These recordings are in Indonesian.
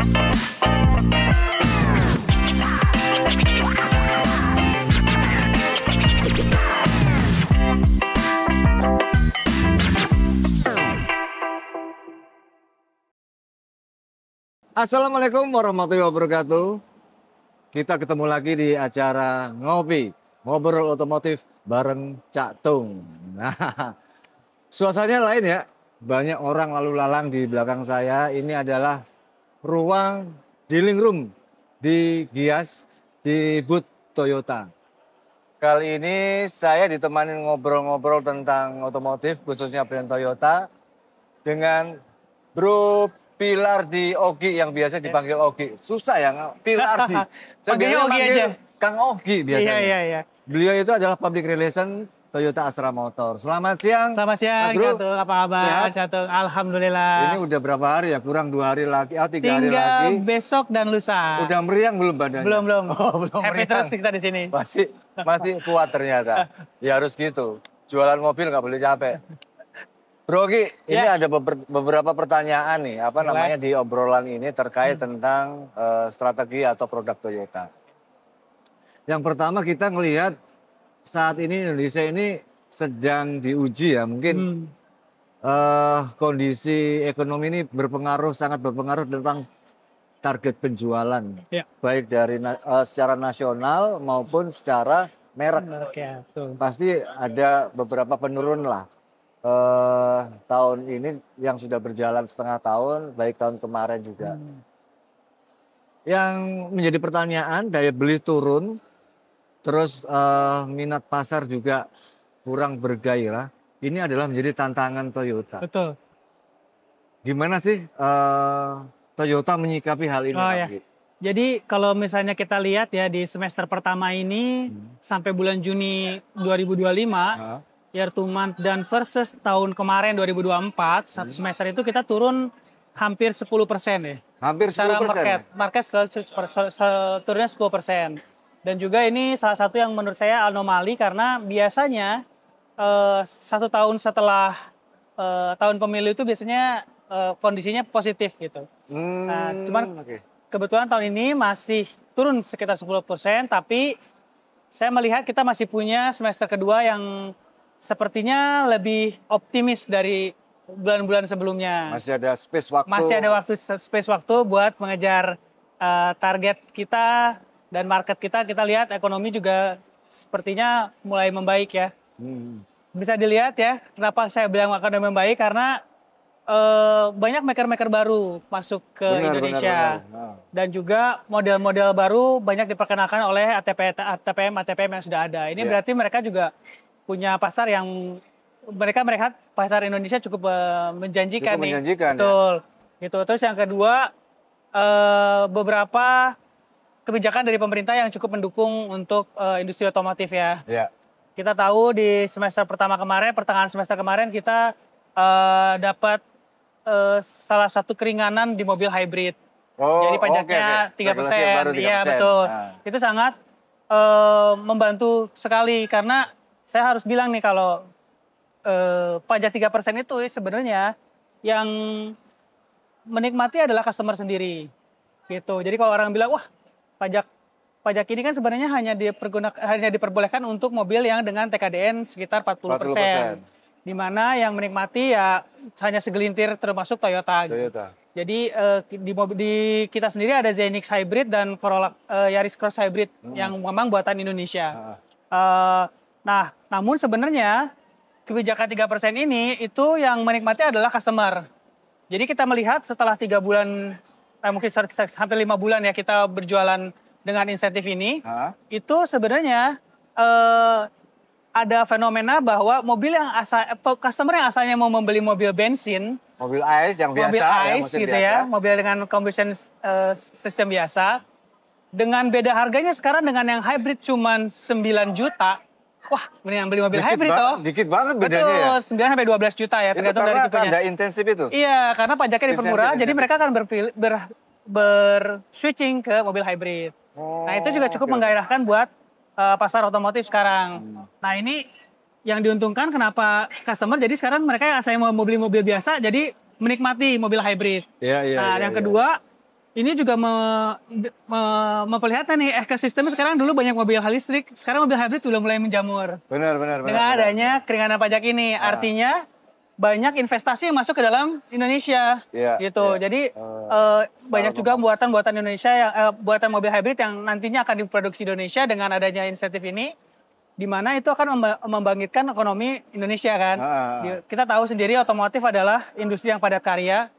Assalamualaikum warahmatullahi wabarakatuh. Kita ketemu lagi di acara Ngobrol Otomotif bareng Cak Tung. Nah, suasananya lain ya. Banyak orang lalu lalang di belakang saya. Ini adalah ruang dealing room di Gias di booth Toyota. Kali ini saya ditemani ngobrol-ngobrol tentang otomotif khususnya brand Toyota dengan Bro Pilardi Ogi yang biasa dipanggil Ogi. Susah ya, Pilardi. Saya biasanya Ogi aja. Kang Ogi biasanya. Iya. Beliau itu adalah public relation Toyota Astra Motor. Selamat siang. Selamat siang, Catung. Apa kabar, Catung? Alhamdulillah. Ini udah berapa hari ya? Kurang 2 hari lagi. 3 hari lagi. Tinggal besok dan lusa. Udah meriang belum badannya? Belum. Oh, belum Happy meriang. terus kita di sini. Masih kuat ternyata. Ya harus gitu. Jualan mobil nggak boleh capek. Bro Ogi, ini ada beberapa pertanyaan nih, namanya di obrolan ini terkait tentang strategi atau produk Toyota. Yang pertama kita ngelihat saat ini Indonesia ini sedang diuji ya, mungkin kondisi ekonomi ini sangat berpengaruh tentang target penjualan, baik dari secara nasional maupun secara merek. Ya, pasti ada beberapa penurunan lah. Tahun ini yang sudah berjalan setengah tahun, baik tahun kemarin juga. Yang menjadi pertanyaan, daya beli turun, terus minat pasar juga kurang bergairah. Ini adalah menjadi tantangan Toyota. Betul. Gimana sih Toyota menyikapi hal ini? Oh, ya. Jadi kalau misalnya kita lihat ya di semester pertama ini sampai bulan Juni 2025, year to month dan versus tahun kemarin 2024, satu semester itu kita turun hampir 10% ya. Hampir 10%? Secara market turunnya 10%. Dan juga ini salah satu yang menurut saya anomali karena biasanya 1 tahun setelah tahun pemilu itu biasanya kondisinya positif gitu. Nah, cuman kebetulan tahun ini masih turun sekitar 10%, tapi saya melihat kita masih punya semester kedua yang sepertinya lebih optimis dari bulan-bulan sebelumnya. Masih ada space waktu. Masih ada space waktu buat mengejar target kita dan market kita. Kita lihat ekonomi juga sepertinya mulai membaik ya. Bisa dilihat ya, kenapa saya bilang akan membaik karena banyak maker-maker baru masuk ke Indonesia. Benar. Dan juga model-model baru banyak diperkenalkan oleh ATPM yang sudah ada. Ini berarti mereka juga punya pasar yang mereka pasar Indonesia cukup menjanjikan nih. Betul. Ya. Gitu. Terus yang kedua beberapa kebijakan dari pemerintah yang cukup mendukung untuk industri otomotif ya. Kita tahu di semester pertama kemarin, pertengahan semester kemarin kita dapat salah satu keringanan di mobil hybrid. Jadi pajaknya 3%. Iya betul. Itu sangat membantu sekali karena saya harus bilang nih kalau pajak 3% itu sebenarnya yang menikmati adalah customer sendiri. Gitu. Jadi kalau orang bilang, wah pajak ini kan sebenarnya hanya diperbolehkan untuk mobil yang dengan TKDN sekitar 40%. Di mana yang menikmati ya hanya segelintir termasuk Toyota. Jadi di kita sendiri ada Zenix Hybrid dan Corolla Yaris Cross Hybrid yang memang buatan Indonesia. Nah, namun sebenarnya kebijakan 3% ini itu yang menikmati adalah customer. Jadi kita melihat setelah 3 bulan, mungkin hampir 5 bulan ya kita berjualan dengan insentif ini, itu sebenarnya ada fenomena bahwa customer yang asalnya mau membeli mobil bensin, mobil ICE yang biasa, mobil dengan combustion system biasa, dengan beda harganya sekarang dengan yang hybrid cuma 9 juta. Wah, mendingan beli mobil hybrid toh. Dikit banget bedanya. Betul, 9 sampai 12 juta ya. Itu karena ada intensif itu? Iya, karena pajaknya dipermurah, jadi mereka akan berswitching ke mobil hybrid. Nah, itu juga cukup menggairahkan buat pasar otomotif sekarang. Nah, ini yang diuntungkan kenapa customer, jadi sekarang mereka yang asalnya mau beli mobil biasa, jadi menikmati mobil hybrid. Yang kedua, ini juga memperlihatkan nih ekosistem sekarang. Dulu banyak mobil listrik, sekarang mobil hybrid udah mulai menjamur. Benar. Dengan adanya keringanan pajak ini, artinya banyak investasi yang masuk ke dalam Indonesia, gitu. Jadi banyak juga buatan Indonesia yang buatan mobil hybrid yang nantinya akan diproduksi di Indonesia dengan adanya insentif ini, di mana itu akan membangkitkan ekonomi Indonesia kan. Kita tahu sendiri otomotif adalah industri yang padat karya,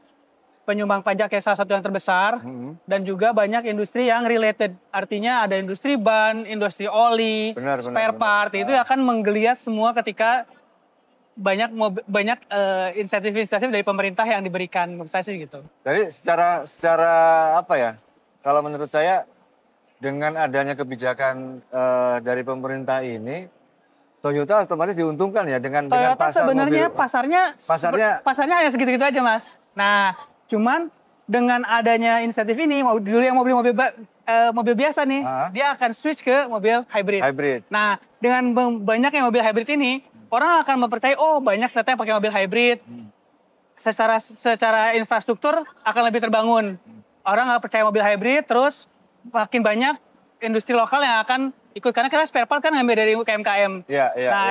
penyumbang pajak yang salah satu yang terbesar, dan juga banyak industri yang related. Artinya ada industri ban, industri oli, spare part, itu akan menggeliat semua ketika banyak insentif-insentif dari pemerintah yang diberikan, menurut saya sih gitu. Jadi secara apa ya, kalau menurut saya dengan adanya kebijakan dari pemerintah ini, Toyota otomatis diuntungkan ya dengan pasar sebenarnya mobil. pasarnya hanya segitu-gitu aja, Mas. Nah, cuman dengan adanya insentif ini, dulu yang mobil biasa nih, dia akan switch ke mobil hybrid. Nah, dengan banyaknya mobil hybrid ini, orang akan mempercayai, oh banyak ternyata yang pakai mobil hybrid. Secara infrastruktur akan lebih terbangun. Orang akan percaya mobil hybrid, terus makin banyak industri lokal yang akan ikut. Karena spare part kan ngambil dari UMKM.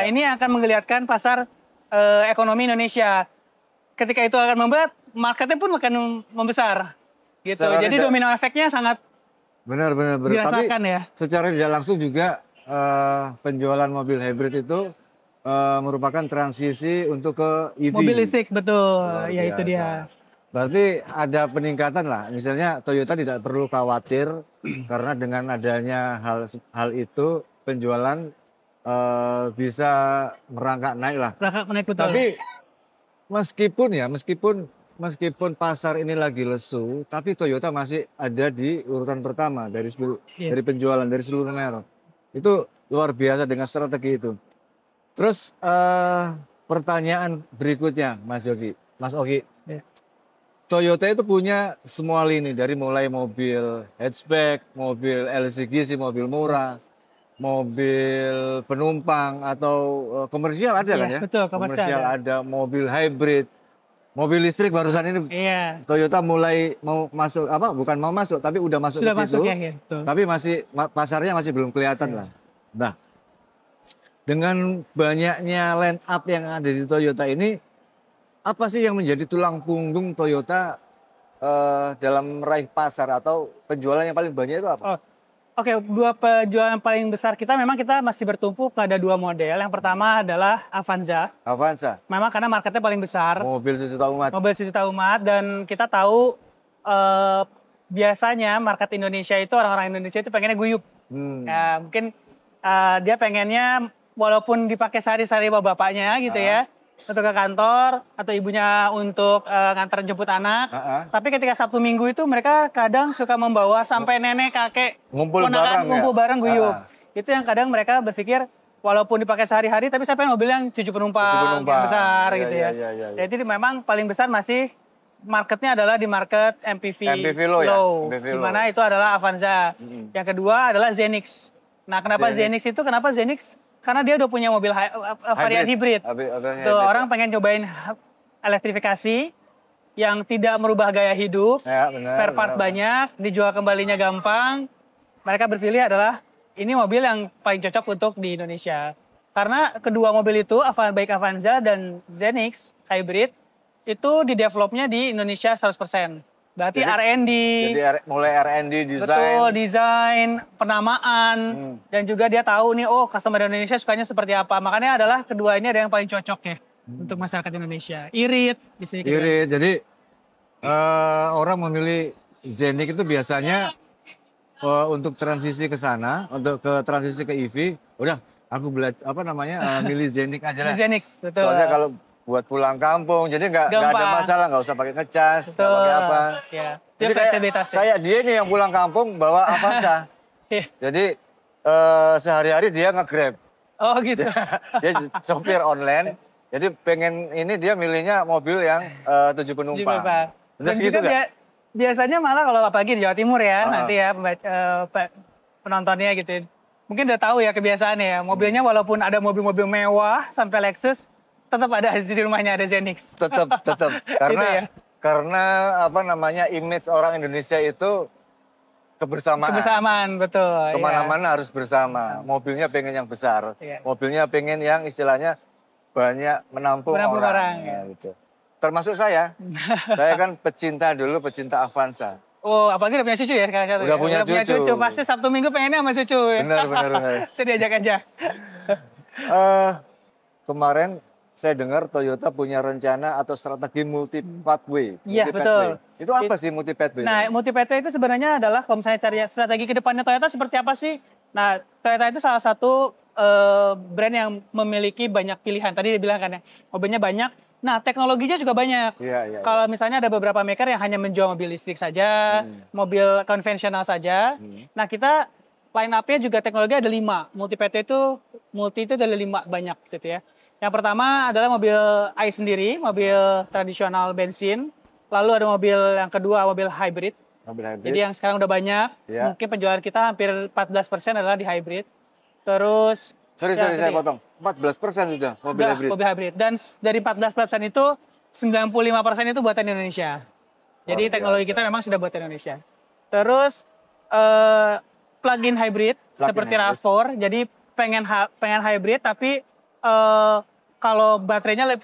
Ini akan menggeliatkan pasar ekonomi Indonesia. Ketika itu akan membuat marketnya pun akan membesar, gitu. Jadi domino efeknya sangat benar. dirasakan. Tapi ya. Secara tidak langsung juga penjualan mobil hybrid itu merupakan transisi untuk ke EV. Mobil listrik, betul. Ya itu dia. Berarti ada peningkatan lah. Misalnya Toyota tidak perlu khawatir karena dengan adanya hal itu penjualan bisa merangkak naik lah. Merangkak naik, betul. Tapi meskipun pasar ini lagi lesu, tapi Toyota masih ada di urutan pertama dari penjualan dari seluruh merek. Itu luar biasa dengan strategi itu. Terus pertanyaan berikutnya, Mas Ogi. Toyota itu punya semua lini, dari mulai mobil hatchback, mobil LCGC, mobil murah, mobil penumpang atau komersial ada kan ya? Betul, komersial ada, mobil hybrid, mobil listrik barusan ini. Toyota mulai mau masuk, bukan mau masuk, tapi udah masuk ke situ. Tapi pasarnya masih belum kelihatan lah. Nah, dengan banyaknya line up yang ada di Toyota ini, apa sih yang menjadi tulang punggung Toyota dalam meraih pasar atau penjualan yang paling banyak itu apa? Dua penjualan paling besar kita memang kita masih bertumpu pada dua model. Yang pertama adalah Avanza. Memang karena marketnya paling besar. Mobil sejuta umat. Dan kita tahu biasanya market Indonesia itu, orang-orang Indonesia itu pengennya guyup. Mungkin dia pengennya walaupun dipakai sehari-hari bapaknya gitu ya, untuk ke kantor atau ibunya untuk ngantar jemput anak. Tapi ketika Sabtu Minggu itu mereka kadang suka membawa sampai nenek, kakek, ngumpul bareng guyup. Itu yang kadang mereka berpikir walaupun dipakai sehari-hari, tapi saya pengen mobil yang 7 penumpang yang besar gitu ya. Jadi memang paling besar masih marketnya adalah di market MPV low. Di mana itu adalah Avanza. Yang kedua adalah Zenix. Nah, kenapa Zenix itu? Karena dia udah punya mobil varian hybrid. Orang pengen cobain elektrifikasi yang tidak merubah gaya hidup, spare part banyak, dijual kembalinya gampang. Mereka berpilih adalah ini mobil yang paling cocok untuk di Indonesia. Karena kedua mobil itu, baik Avanza dan Zenix hybrid, itu di developnya di Indonesia 100%. Berarti R&D. Jadi mulai R&D, desain. Betul, desain, penamaan. Dan juga dia tahu nih, customer Indonesia sukanya seperti apa. Makanya adalah kedua ini ada yang paling cocok ya untuk masyarakat Indonesia. Irit. Jadi orang memilih Zenix itu biasanya untuk transisi ke sana, untuk transisi ke EV. Udah, aku milih Zenix aja lah. Zenix, betul. Soalnya kalau buat pulang kampung, jadi nggak ada masalah, nggak usah pakai ngecas, nggak pakai apa. Jadi kayak dia nih yang pulang kampung bawa Avanza. Jadi sehari-hari dia nge-Grab. Oh gitu. Dia sopir online. Jadi pengen ini dia milihnya mobil yang 7 penumpang. Dan juga biasanya malah kalau apalagi di Jawa Timur ya, nanti ya penontonnya gitu. Mungkin udah tahu ya kebiasaannya ya. Mobilnya walaupun ada mobil-mobil mewah sampai Lexus, tetap ada di rumahnya ada Zenix. Tetap. Karena Karena apa namanya image orang Indonesia itu kebersamaan. Kebersamaan, betul. Kemana-mana harus bersama. Mobilnya pengen yang besar. Mobilnya pengen yang istilahnya banyak menampung orang. Ya. Gitu. Termasuk saya. Saya kan pecinta Avanza. Oh, apalagi udah punya cucu ya sekarang? Udah punya cucu. Pasti Sabtu Minggu pengennya sama cucu. Benar. Saya diajak aja. Kemarin saya dengar Toyota punya rencana atau strategi multi-pathway. Iya, betul. Itu apa sih multi-pathway? Nah, multi-pathway itu sebenarnya adalah kalau misalnya cari strategi ke depannya Toyota seperti apa sih? Nah, Toyota itu salah satu brand yang memiliki banyak pilihan. Tadi dibilang kan ya, mobilnya banyak. Nah, teknologinya juga banyak. Kalau misalnya ada beberapa maker yang hanya menjual mobil listrik saja, mobil konvensional saja. Nah, kita line up-nya juga teknologi ada 5. Multi-pathway itu ada 5 banyak gitu ya. Yang pertama adalah mobil ICE sendiri, mobil tradisional bensin. Lalu ada mobil yang kedua, mobil hybrid. Jadi yang sekarang udah banyak, mungkin penjualan kita hampir 14% adalah di hybrid. Terus... Sorry, saya potong. 14% sudah mobil hybrid. Mobil hybrid. Dan dari 14% itu, 95% itu buatan Indonesia. Jadi teknologi kita memang sudah buatan Indonesia. Terus plug-in hybrid, seperti RAV4. Jadi pengen hybrid, tapi kalau baterainya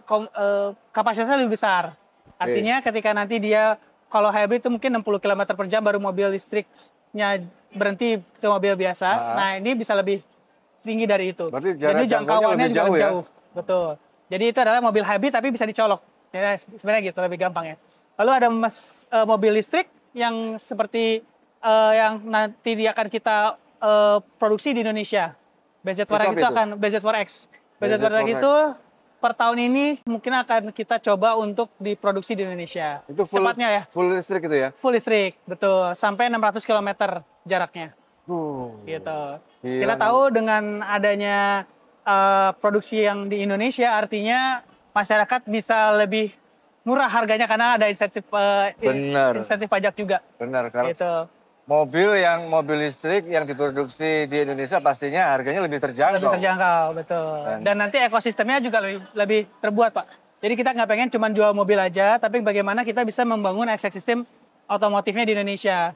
kapasitasnya lebih besar. Artinya ketika nanti dia kalau hybrid itu mungkin 60 km per jam baru mobil listriknya berhenti ke mobil biasa. Nah, ini bisa lebih tinggi dari itu. Jadi jangkauannya juga lebih jauh. Betul. Jadi itu adalah mobil hybrid tapi bisa dicolok. Ya, sebenarnya gitu lebih gampang ya. Lalu ada mobil listrik yang seperti yang nanti akan kita produksi di Indonesia. BZ4X itu akan BZ4X. BZ4X itu per tahun ini mungkin akan kita coba untuk diproduksi di Indonesia. Itu cepatnya ya. Full listrik itu ya? Full listrik, betul. Sampai 600 km jaraknya. Gitu. Iya, kita tahu dengan adanya produksi yang di Indonesia, artinya masyarakat bisa lebih murah harganya karena ada insentif pajak juga. Benar, karena gitu. Mobil listrik yang diproduksi di Indonesia pastinya harganya lebih terjangkau. Lebih terjangkau, betul. Dan nanti ekosistemnya juga lebih terbuat, Pak. Jadi kita nggak pengen cuma jual mobil aja, tapi bagaimana kita bisa membangun ekosistem otomotifnya di Indonesia.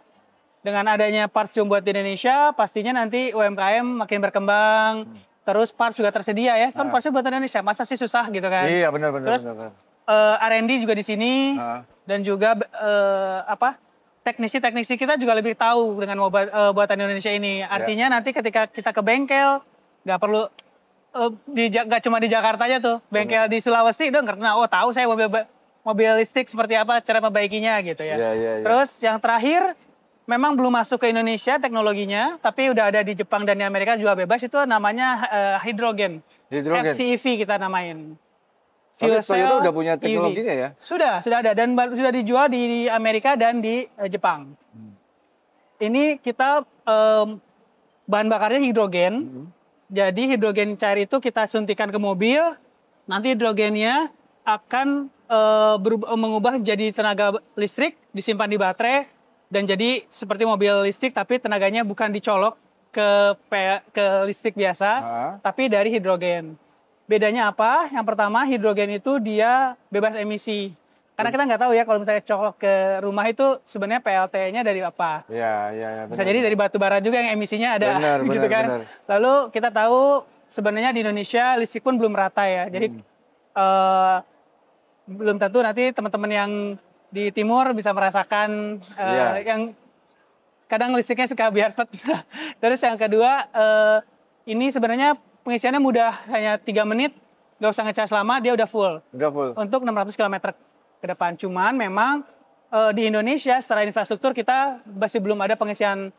Dengan adanya parts yang buat di Indonesia, pastinya nanti UMKM makin berkembang. Terus parts juga tersedia ya, kan partsnya buat Indonesia, masa sih susah gitu kan? Iya, benar. Terus R&D juga di sini, dan juga teknisi kita juga lebih tahu dengan buatan Indonesia ini. Artinya nanti ketika kita ke bengkel, nggak perlu nggak cuma di Jakarta aja tuh, bengkel di Sulawesi udah ngerti. Oh, tahu saya mobil listrik seperti apa cara membaikinya gitu ya. Terus yang terakhir, memang belum masuk ke Indonesia teknologinya, tapi udah ada di Jepang dan di Amerika juga bebas. Itu namanya hidrogen. FCEV kita namain. Fuel cell Toyota udah punya teknologinya ya? Sudah ada dan sudah dijual di Amerika dan di Jepang. Ini kita bahan bakarnya hidrogen. Jadi hidrogen cair itu kita suntikan ke mobil, nanti hidrogennya akan mengubah jadi tenaga listrik, disimpan di baterai, dan jadi seperti mobil listrik tapi tenaganya bukan dicolok ke listrik biasa, tapi dari hidrogen. Bedanya apa? Yang pertama, hidrogen itu dia bebas emisi. Karena kita nggak tahu ya kalau misalnya colok ke rumah itu sebenarnya PLT-nya dari apa. Iya. Bisa jadi dari batu bara juga yang emisinya ada, gitu kan. Benar. Lalu kita tahu sebenarnya di Indonesia listrik pun belum rata ya. Jadi belum tentu nanti teman-teman yang di timur bisa merasakan yang kadang listriknya suka biarpet. Terus yang kedua, ini sebenarnya pengisiannya mudah, hanya 3 menit, nggak usah ngecas lama, dia udah full. Untuk 600 km ke depan. Cuman memang di Indonesia secara infrastruktur kita masih belum ada pengisian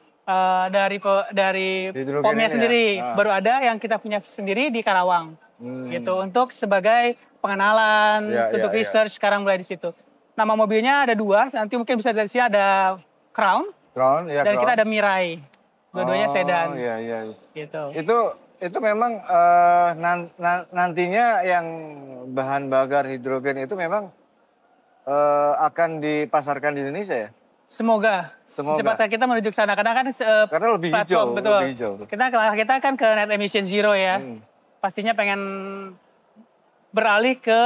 dari POM-nya sendiri. Baru ada yang kita punya sendiri di Karawang. Gitu, untuk sebagai pengenalan, untuk research sekarang mulai di situ. Nama mobilnya ada 2, nanti mungkin bisa dari sini ada Crown dan kita ada Mirai. Dua-duanya sedan. Gitu. Itu memang nantinya yang bahan bakar hidrogen itu memang akan dipasarkan di Indonesia ya? Semoga. Secepatnya kita menuju ke sana. Karena lebih hijau. Betul. Lebih hijau. Kita kan ke net emission zero ya. Pastinya pengen beralih ke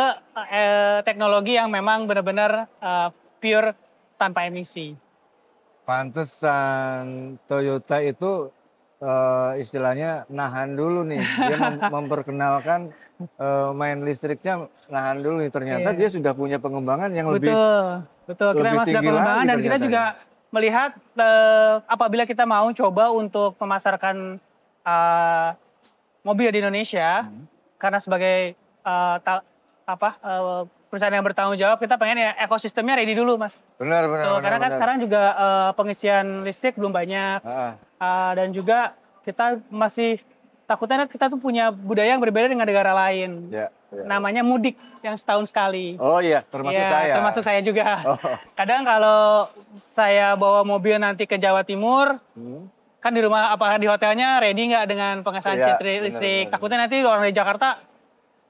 teknologi yang memang benar-benar pure tanpa emisi. Pantesan Toyota itu istilahnya nahan dulu nih. Dia memperkenalkan main listriknya nahan dulu nih. Ternyata dia sudah punya pengembangan yang lebih Betul. Kita memang sudah pengembangan dan kita juga melihat apabila kita mau coba untuk memasarkan mobil di Indonesia, karena sebagai perusahaan yang bertanggung jawab, kita pengen ya ekosistemnya ready dulu, Mas. Benar. Karena kan sekarang juga pengisian listrik belum banyak. Dan juga kita masih takutnya kita tuh punya budaya yang berbeda dengan negara lain. Namanya mudik yang setahun sekali. Oh iya, termasuk saya. Termasuk saya juga. Kadang kalau saya bawa mobil nanti ke Jawa Timur, kan di rumah di hotelnya ready nggak dengan pengisian listrik. Takutnya nanti orang dari Jakarta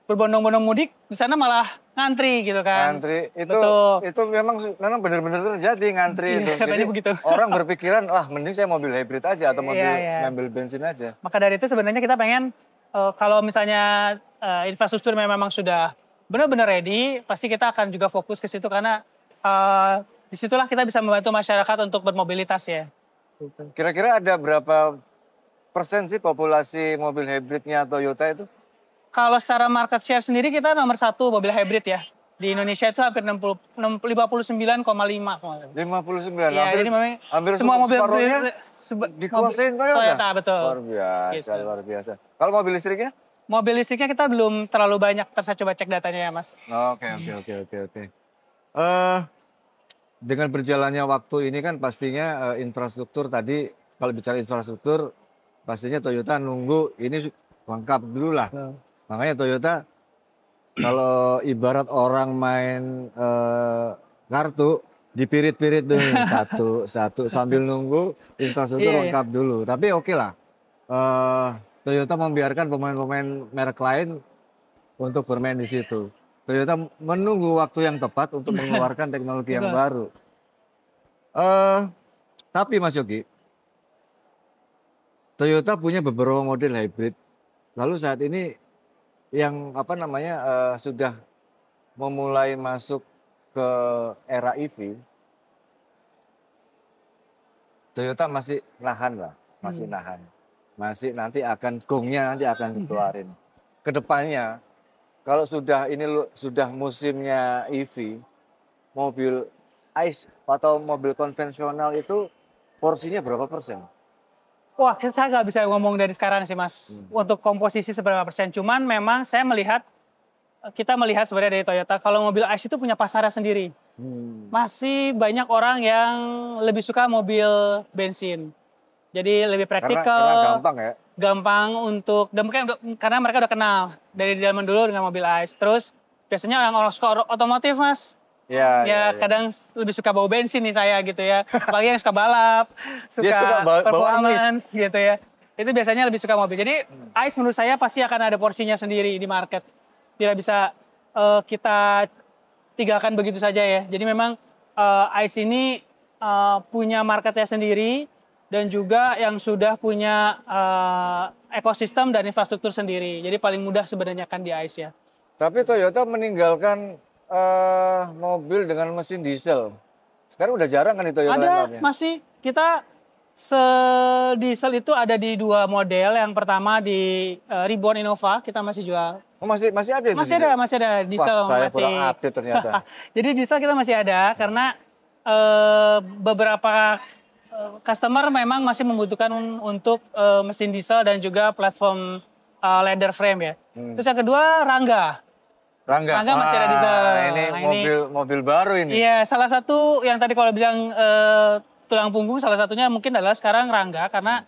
berbondong-bondong mudik, di sana malah ngantri gitu kan. Ngantri, itu memang benar-benar terjadi ngantri itu. Jadi begitu. Orang berpikiran, mending saya mobil hybrid aja atau mobil bensin aja. Maka dari itu sebenarnya kita pengen, kalau misalnya infrastruktur memang sudah benar-benar ready, pasti kita akan juga fokus ke situ karena disitulah kita bisa membantu masyarakat untuk bermobilitas ya. Kira-kira ada berapa persen sih populasi mobil hybridnya Toyota itu? Kalau secara market share sendiri kita nomor 1 mobil hybrid ya. Di Indonesia itu hampir 59,5. 59? Ya, hampir semua mobil dikuasain Toyota? Betul. Luar biasa. Kalau mobil listriknya? Mobil listriknya kita belum terlalu banyak, saya coba cek datanya ya Mas. Oke. Dengan berjalannya waktu ini kan pastinya infrastruktur tadi, kalau bicara infrastruktur, pastinya Toyota nunggu ini lengkap dulu lah. Makanya Toyota kalau ibarat orang main kartu dipirit-pirit dulu satu sambil nunggu infrastruktur lengkap dulu. Tapi oke lah, Toyota membiarkan pemain-pemain merek lain untuk bermain di situ. Toyota menunggu waktu yang tepat untuk mengeluarkan teknologi yang baru. Tapi Mas Yogi, Toyota punya beberapa model hybrid. Lalu saat ini yang sudah memulai masuk ke era EV, Toyota masih nahan lah, masih nanti akan gongnya nanti akan dikeluarin. Kedepannya kalau sudah musimnya EV, mobil ICE atau mobil konvensional itu porsinya berapa persen? Wah, saya nggak bisa ngomong dari sekarang sih Mas, untuk komposisi seberapa persen. Cuman memang kita melihat sebenarnya dari Toyota, kalau mobil ICE itu punya pasarnya sendiri. Masih banyak orang yang lebih suka mobil bensin. Jadi lebih praktikal. Karena gampang ya? Gampang untuk, dan mungkin karena mereka udah kenal dari zaman dulu dengan mobil ICE. Terus biasanya orang suka otomotif Mas. Ya, kadang lebih suka bau bensin nih saya gitu ya. Apalagi yang suka balap, suka performance gitu ya. Itu biasanya lebih suka mobil. Jadi ICE menurut saya pasti akan ada porsinya sendiri di market. Tidak bisa kita tinggalkan begitu saja ya. Jadi memang ICE ini punya marketnya sendiri dan juga yang sudah punya ekosistem dan infrastruktur sendiri. Jadi paling mudah sebenarnya kan di ICE ya. Tapi Toyota meninggalkan mobil dengan mesin diesel. Sekarang udah jarang kan itu Ada, masih. Kita diesel itu ada di 2 model. Yang pertama di Reborn Innova, kita masih jual. Oh, masih ada itu? Masih ada diesel. Wah, saya kurang update ternyata. Jadi diesel kita masih ada karena beberapa customer memang masih membutuhkan untuk mesin diesel dan juga platform leather frame ya. Terus yang kedua Rangga masih ada diesel. Ini mobil baru ini. Iya, salah satu yang tadi kalau bilang tulang punggung, salah satunya mungkin adalah sekarang Rangga karena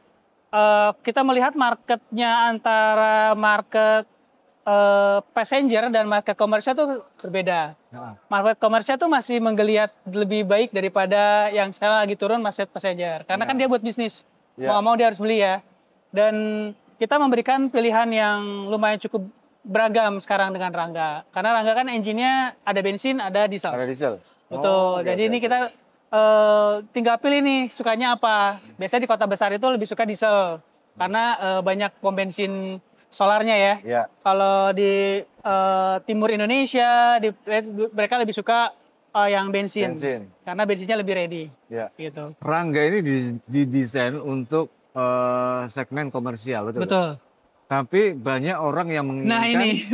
kita melihat marketnya antara market passenger dan market komersial itu berbeda. Market komersial itu masih menggeliat lebih baik daripada yang sekarang lagi turun market passenger. Karena kan dia buat bisnis. Mau nggak mau dia harus beli ya. Dan kita memberikan pilihan yang lumayan cukup beragam sekarang dengan Rangga. Karena Rangga kan engine-nya ada bensin, ada diesel. Ada diesel. Betul. Jadi ini kita tinggal pilih nih sukanya apa. Biasanya di kota besar itu lebih suka diesel. Karena banyak pom bensin solarnya ya. Kalau di timur Indonesia, mereka lebih suka yang bensin. Karena bensinnya lebih ready. Ya. Gitu. Rangga ini didesain untuk segmen komersial, betul? Betul. Tapi banyak orang yang menginginkan, nah ini.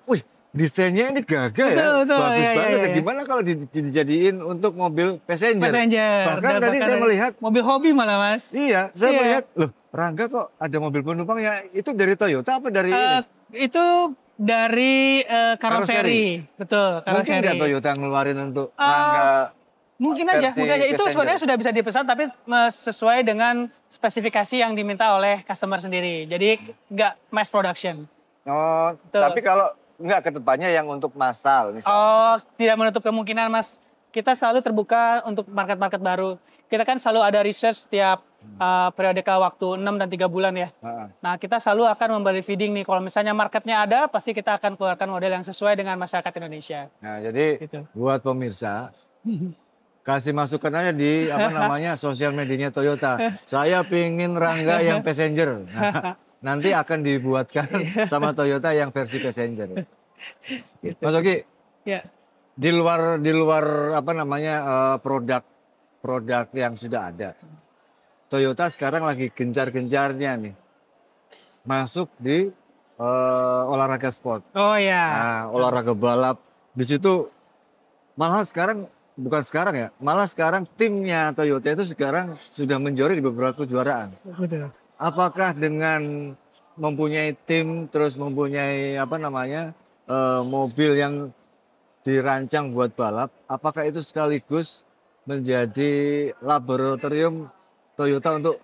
Wih, desainnya ini gagah ya, bagus banget. Ya. Gimana kalau dijadiin untuk mobil passenger? Bahkan tadi saya melihat mobil hobi malah, Mas. Iya, saya melihat, loh, Rangga kok ada mobil penumpang ya? Itu dari Toyota apa dari ini? Itu dari karoseri. Betul, karoseri. Mungkin nggak Toyota ngeluarin untuk Rangga? Mungkin aja. Itu sebenarnya sudah bisa dipesan, tapi sesuai dengan spesifikasi yang diminta oleh customer sendiri. Jadi nggak mass production. Oh, tapi kalau nggak kedepannya yang untuk massal misalnya? Tidak menutup kemungkinan, Mas. Kita selalu terbuka untuk market-market baru. Kita kan selalu ada research setiap periode waktu 6 dan 3 bulan ya. Nah, kita selalu akan membeli feeding nih. Kalau misalnya marketnya ada, pasti kita akan keluarkan model yang sesuai dengan masyarakat Indonesia. Nah, jadi gitu. Buat pemirsa, kasih masukan aja di sosial medianya Toyota. Saya pingin Rangga yang passenger. Nanti akan dibuatkan sama Toyota yang versi passenger. Mas Oki, di luar produk yang sudah ada, Toyota sekarang lagi gencar-gencarnya nih masuk di olahraga sport. Oh ya. Nah, olahraga balap. Di situ malah sekarang malah sekarang timnya Toyota itu sekarang sudah menjuarai di beberapa kejuaraan. Betul. Apakah dengan mempunyai tim, terus mempunyai mobil yang dirancang buat balap, apakah itu sekaligus menjadi laboratorium Toyota untuk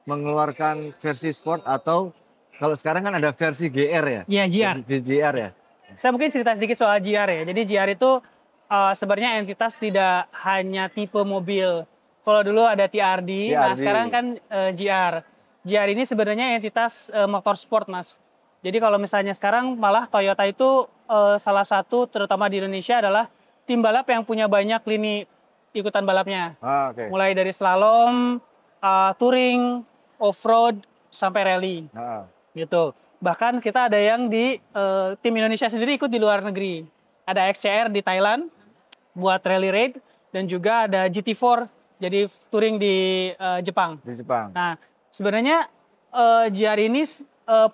mengeluarkan versi sport, atau kalau sekarang kan ada versi GR ya? Iya, GR. GR ya? Saya mungkin cerita sedikit soal GR ya. Jadi GR itu sebenarnya entitas tidak hanya tipe mobil. Kalau dulu ada TRD, nah sekarang kan GR. GR ini sebenarnya entitas motorsport, Mas. Jadi kalau misalnya sekarang malah Toyota itu salah satu terutama di Indonesia adalah tim balap yang punya banyak lini ikutan balapnya. Mulai dari slalom, touring, off-road, sampai rally. Gitu. Bahkan kita ada yang di tim Indonesia sendiri ikut di luar negeri. Ada XCR di Thailand buat rally raid, dan juga ada GT4 jadi touring di Jepang. Di Jepang. Nah, sebenarnya GR ini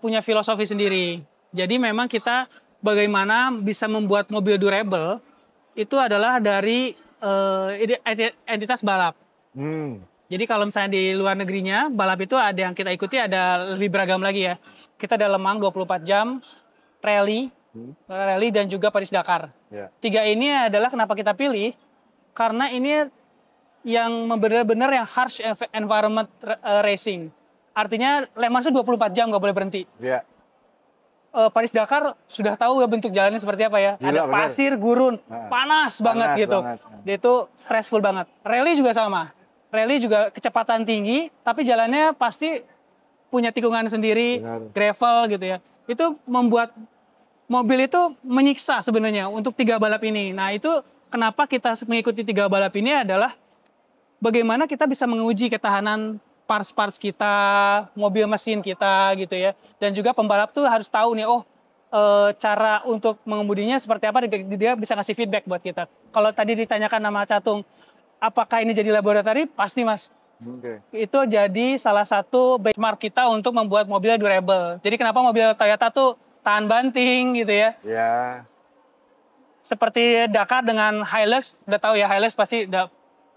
punya filosofi sendiri. Jadi memang kita bagaimana bisa membuat mobil durable itu adalah dari entitas balap. Jadi kalau misalnya di luar negerinya balap itu ada yang kita ikuti ada lebih beragam lagi ya. Kita ada Le Mans 24 jam, rally dan juga Paris Dakar. Tiga ini adalah kenapa kita pilih, karena ini yang benar-benar yang harsh environment racing. Artinya Le Mans itu 24 jam nggak boleh berhenti. Paris Dakar sudah tahu ya bentuk jalannya seperti apa ya. Ada pasir, gurun, panas banget gitu. Dia itu stressful banget. Rally juga sama. Rally juga kecepatan tinggi, tapi jalannya pasti punya tikungan sendiri, gravel gitu ya. Itu membuat mobil itu menyiksa sebenarnya untuk 3 balap ini. Nah itu kenapa kita mengikuti 3 balap ini adalah bagaimana kita bisa menguji ketahanan parts-parts kita, mobil mesin kita gitu ya. Dan juga pembalap tuh harus tahu nih, cara untuk mengemudinya seperti apa, dia bisa ngasih feedback buat kita. Kalau tadi ditanyakan nama Catung, apakah ini jadi laboratorium? Pasti, Mas. Itu jadi salah satu benchmark kita untuk membuat mobil durable. Jadi kenapa mobil Toyota tuh tahan banting gitu ya. Seperti Dakar dengan Hilux, udah tahu ya, Hilux pasti udah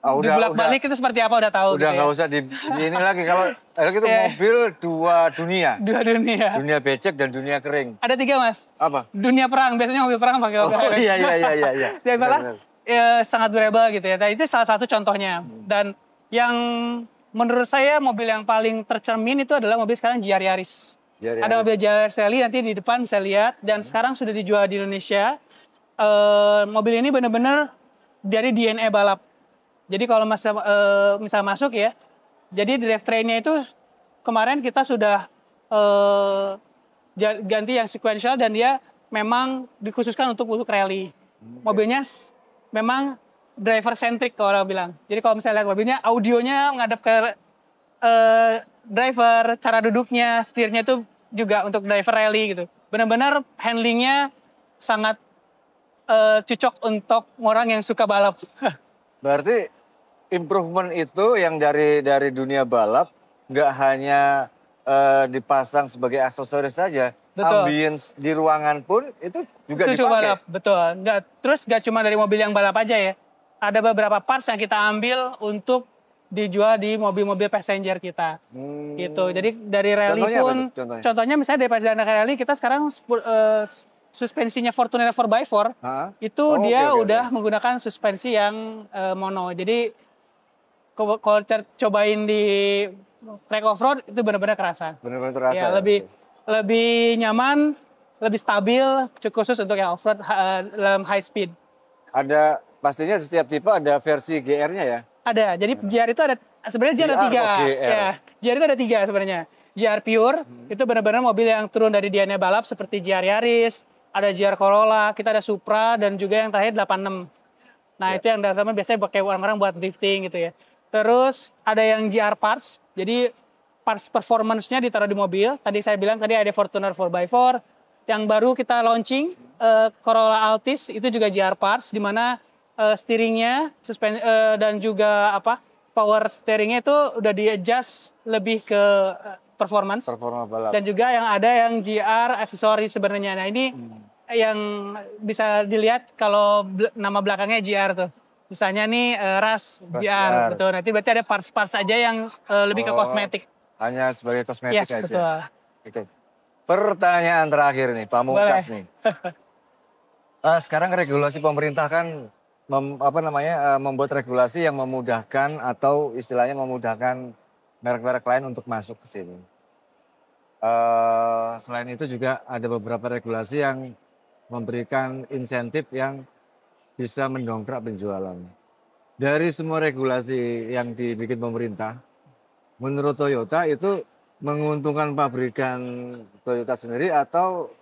dibulak-balik itu seperti apa udah tahu. Udah nggak usah di ini lagi. Kalau itu mobil 2 dunia. 2 dunia. Dunia becek dan dunia kering. Ada 3, Mas. Apa? Dunia perang, biasanya mobil perang pakai mobil Hilux. Iya. Dia malah sangat durable gitu ya. Nah, itu salah satu contohnya. Dan yang menurut saya mobil yang paling tercermin itu adalah mobil sekarang GR Yaris. Ada mobil GR Yaris Rally, nanti di depan saya lihat, dan sekarang sudah dijual di Indonesia. Mobil ini benar-benar dari DNA balap. Jadi kalau misal masuk ya, jadi drivetrain-nya itu kemarin kita sudah ganti yang sequential, dan dia memang dikhususkan untuk rally. Mobilnya memang driver centric kalau orang bilang. Jadi kalau misalnya lihat mobilnya, audionya menghadap ke driver, cara duduknya, setirnya itu juga untuk driver rally gitu. Benar-benar handlingnya sangat cocok untuk orang yang suka balap. Berarti improvement itu yang dari dunia balap nggak hanya dipasang sebagai aksesoris saja, Betul. ambience di ruangan pun itu juga Itu dipakai. balap, betul. Terus nggak cuma dari mobil yang balap aja ya. Ada beberapa parts yang kita ambil untuk dijual di mobil-mobil passenger kita. Gitu. Jadi dari rally Contohnya pun, apa tuh? contohnya misalnya dari perjalanan rally kita sekarang suspensinya Fortuner 4x4 itu dia udah menggunakan suspensi yang mono. Jadi kalau cobain di track off-road itu benar-benar kerasa. Benar-benar terasa. Ya, lebih nyaman, lebih stabil, khusus untuk yang off-road dalam high speed. Ada, pastinya setiap tipe ada versi GR-nya ya? Ada, jadi GR itu ada, sebenarnya GR ada 3. Ya, GR itu ada 3 sebenarnya. GR Pure, itu benar-benar mobil yang turun dari DNA balap seperti GR Yaris, ada GR Corolla, kita ada Supra, dan juga yang terakhir 86. Nah, itu yang biasanya pakai orang-orang buat drifting gitu ya. Terus ada yang GR Parts, jadi parts performance-nya ditaruh di mobil. Tadi saya bilang tadi ada Fortuner 4x4. Yang baru kita launching, Corolla Altis, itu juga GR Parts, di mana steeringnya, dan juga power steeringnya itu udah di-adjust lebih ke performance. Performa balap. Dan juga yang ada yang GR aksesoris sebenarnya. Nah ini yang bisa dilihat kalau nama belakangnya GR tuh. Misalnya nih RAS GR, betul. Nanti berarti ada parts-parts aja yang lebih ke kosmetik. Hanya sebagai kosmetik aja. Betul. Oke. Pertanyaan terakhir nih, Pamungkas nih. Sekarang regulasi pemerintah kan membuat regulasi yang memudahkan atau istilahnya memudahkan merek-merek lain untuk masuk ke sini. Selain itu juga ada beberapa regulasi yang memberikan insentif yang bisa mendongkrak penjualan. Dari semua regulasi yang dibikin pemerintah, menurut Toyota itu menguntungkan pabrikan Toyota sendiri atau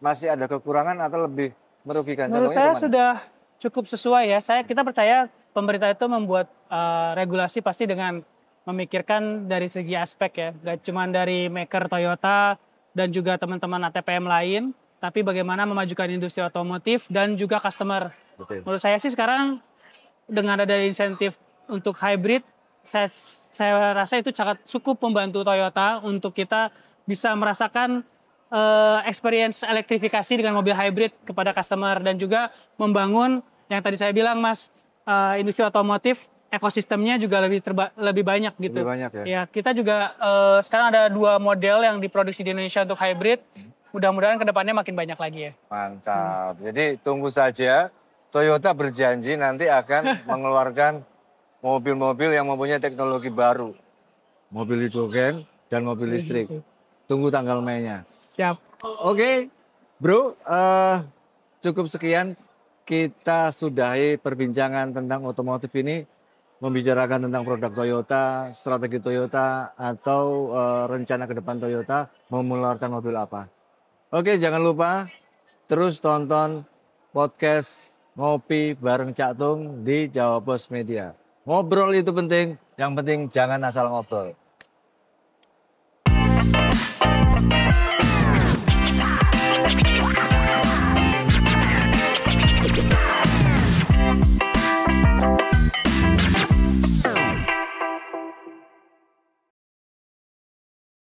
masih ada kekurangan atau lebih merugikan? Menurut saya sudah cukup sesuai ya. Kita percaya pemerintah itu membuat regulasi pasti dengan memikirkan dari segi aspek ya. Gak cuma dari maker Toyota dan juga teman-teman ATPM lain, tapi bagaimana memajukan industri otomotif dan juga customer. Betul. Menurut saya sih sekarang dengan ada insentif untuk hybrid, saya rasa itu sangat cukup membantu Toyota untuk kita bisa merasakan experience elektrifikasi dengan mobil hybrid kepada customer dan juga membangun yang tadi saya bilang Mas, industri otomotif ekosistemnya juga lebih banyak gitu. Lebih banyak ya. Ya, kita juga sekarang ada 2 model yang diproduksi di Indonesia untuk hybrid. Mudah-mudahan kedepannya makin banyak lagi ya. Mantap. Jadi tunggu saja, Toyota berjanji nanti akan mengeluarkan mobil-mobil yang mempunyai teknologi baru. Mobil hidrogen dan mobil listrik. Tunggu tanggal mainnya. Siap. Oke, bro, cukup sekian. Kita sudahi perbincangan tentang otomotif ini. Membicarakan tentang produk Toyota, strategi Toyota, atau rencana ke depan Toyota mau mengeluarkan mobil apa. Oke, jangan lupa terus tonton podcast Ngopi bareng Cak Tung di Jawa Pos Media. Ngobrol itu penting, yang penting jangan asal ngobrol.